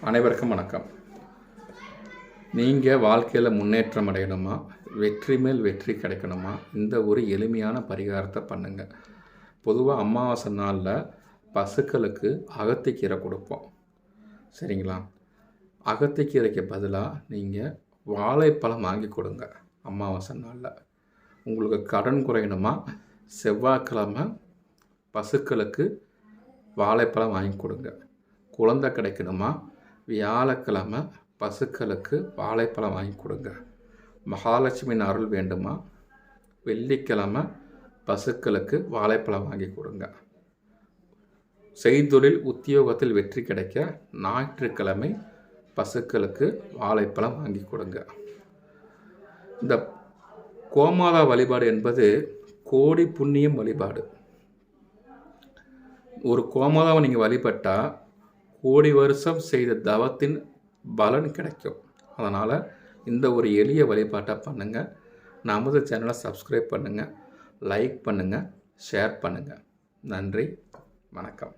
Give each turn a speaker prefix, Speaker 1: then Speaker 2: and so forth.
Speaker 1: அனைவருக்கும் வணக்கம். நீங்கள் வாழ்க்கையில் முன்னேற்றம் அடையணுமா, வெற்றி மேல் வெற்றி கிடைக்கணுமா, இந்த ஒரு எளிமையான பரிகாரத்தை பண்ணுங்கள். பொதுவாக அமாவாசை நாளில் பசுக்களுக்கு அகத்திக்கீரை கொடுப்போம், சரிங்களா? அகத்திக்கீரைக்கு பதிலாக நீங்கள் வாழைப்பழம் வாங்கி கொடுங்க. அமாவாசை நாளில் உங்களுக்கு கடன் குறையணுமா, செவ்வாய்க்கிழமை பசுக்களுக்கு வாழைப்பழம் வாங்கி கொடுங்க. குழந்தை கிடைக்கணுமா, வியாழக்கிழமை பசுக்களுக்கு வாழைப்பழம் வாங்கி கொடுங்க. மகாலட்சுமியின் அருள் வேண்டுமா, வெள்ளிக்கிழமை பசுக்களுக்கு வாழைப்பழம் வாங்கி கொடுங்க. செய்தொழில் உத்தியோகத்தில் வெற்றி கிடைக்க ஞாயிற்றுக்கிழமை பசுக்களுக்கு வாழைப்பழம் வாங்கி கொடுங்க. இந்த கோமாதா வழிபாடு என்பது கோடி புண்ணியம் வழிபாடு. ஒரு கோமாதாவை நீங்கள் வழிபட்டால் கோடி வருஷம் செய்த தவத்தின் பலன் கிடைக்கும். அதனால் இந்த ஒரு எளிய வழிபாட்டை பண்ணுங்கள். நமது சேனலை சப்ஸ்கிரைப் பண்ணுங்கள், லைக் பண்ணுங்கள், ஷேர் பண்ணுங்கள். நன்றி, வணக்கம்.